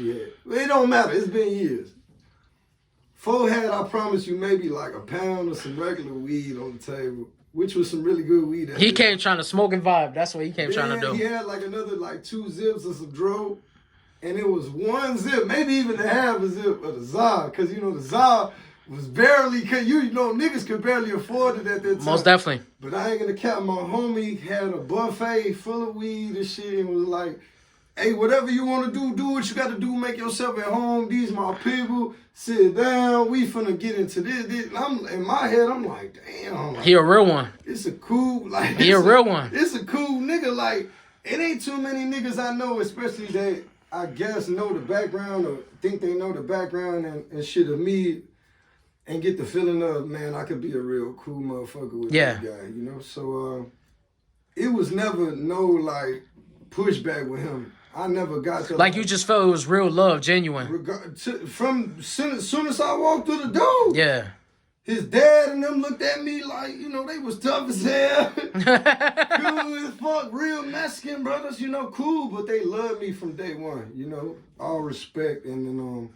Yeah, it don't matter. It's been years. Fo had, I promise you, maybe like a pound of some regular weed on the table, which was some really good weed. He came trying to smoke and vibe. That's what he came trying to do. He had like another like 2 zips of some dro, and it was 1 zip, maybe even a half a zip of the Za, because you know the Za was barely, you know, niggas could barely afford it at that time. Most definitely. But I ain't gonna count. My homie had a buffet full of weed and shit, and was like, hey, whatever you want to do what you got to do. Make yourself at home. These my people. Sit down. We finna get into this. And I'm in my head. I'm like, damn. Like, he a real one. It's a cool like. He a real one. It's a cool nigga. Like it ain't too many niggas I know, especially that I guess know the background or think they know the background and shit of me, and get the feeling of, man, I could be a real cool motherfucker with that guy. You know. So it was never no like pushback with him. I never got to like you just felt it was real love, genuine. From soon as I walked through the door. Yeah. His dad and them looked at me like, you know, they was tough as hell. Cool as fuck, real Mexican brothers, you know, cool, but they loved me from day one, you know, all respect. And then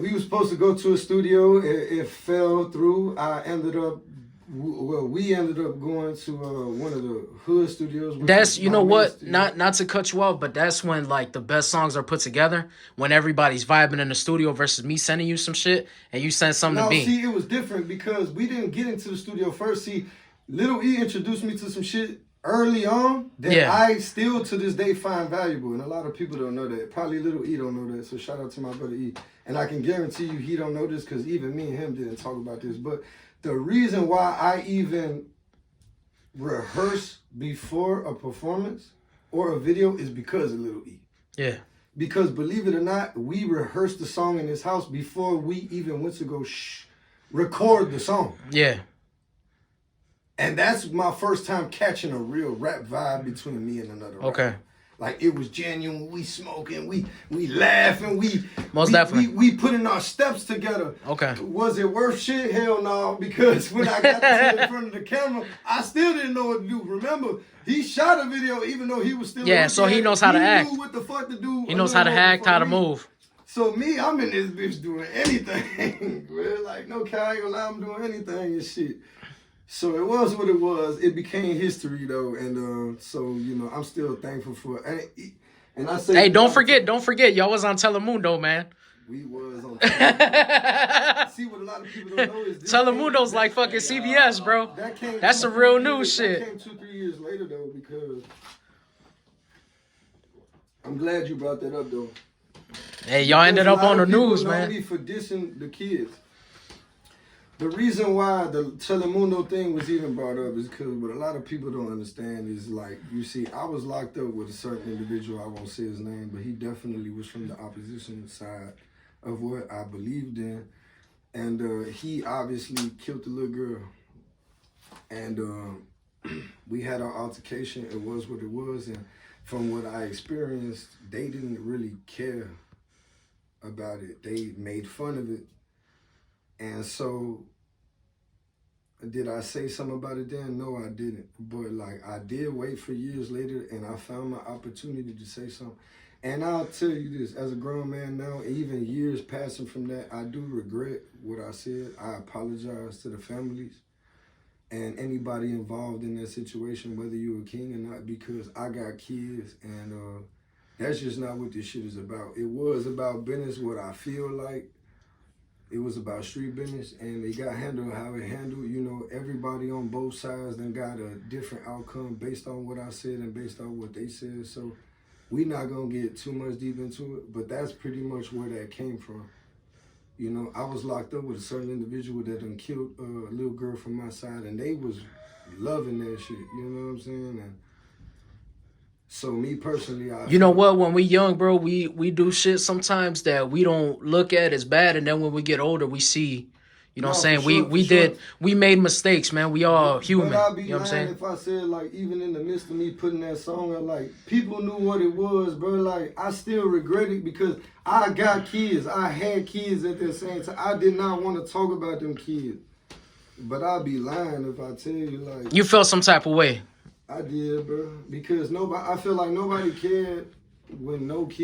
we were supposed to go to a studio. It fell through. We ended up going to one of the hood studios. That's, you know what, not to cut you off, but that's when like the best songs are put together, when everybody's vibing in the studio versus me sending you some shit and you send something to me. See, it was different because we didn't get into the studio first. See, Lil E introduced me to some shit early on that I still to this day find valuable, and a lot of people don't know that. Probably Lil E don't know that, so shout out to my brother E. And I can guarantee you he don't know this because even me and him didn't talk about this, but the reason why I even rehearse before a performance or a video is because of Lil E. Yeah. Because believe it or not, we rehearsed the song in his house before we even went to go record the song. Yeah. And that's my first time catching a real rap vibe between me and another rapper. Okay. Like it was genuine. We smoking, we laughing, we putting our steps together. Okay. Was it worth shit? Hell no, because when I got in front of the camera, I still didn't know what to do. Remember, he shot a video even though he was still so he knows how to act. He knew what the fuck to do. He knows how to act, how to move. So me, I'm in this bitch doing anything. Like no I ain't gonna lie, I'm doing anything and shit. So it was what it was. It became history though, and so you know I'm still thankful for it. And I say, hey, don't forget, y'all was on Telemundo, man. We was on Telemundo. See what a lot of people don't know is Telemundo's like fucking CBS, bro. That's some real news shit. That came 2-3 years later though, because I'm glad you brought that up though. Hey, y'all ended up on the news, man. Me for dissing the kids. The reason why the Telemundo thing was even brought up is because what a lot of people don't understand is like, you see, I was locked up with a certain individual, I won't say his name, but he definitely was from the opposition side of what I believed in. And he obviously killed the little girl. And we had our altercation, it was what it was. And from what I experienced, they didn't really care about it. They made fun of it. And so, did I say something about it then? No, I didn't. But like, I did wait for years later, and I found my opportunity to say something. And I'll tell you this, as a grown man now, even years passing from that, I do regret what I said. I apologize to the families and anybody involved in that situation, whether you're a king or not, because I got kids, and that's just not what this shit is about. It was about business, what I feel like. It was about street business, and it got handled how it handled. You know, everybody on both sides then got a different outcome based on what I said and based on what they said. So we not gonna get too much deep into it, but that's pretty much where that came from. You know, I was locked up with a certain individual that done killed a little girl from my side, and they was loving that shit. You know what I'm saying? And so me personally, you know what? When we young, bro, we do shit sometimes that we don't look at as bad, and then when we get older, we see. You know what I'm saying? We made mistakes, man. We all human. But I'd be you know what I'm saying? If I said, like, even in the midst of me putting that song out, like, people knew what it was, bro. Like, I still regret it because I got kids. I had kids at that same time. I did not want to talk about them kids. But I'd be lying if I tell you, like... You felt some type of way. I did, bro. Because I feel like nobody cared when no kid...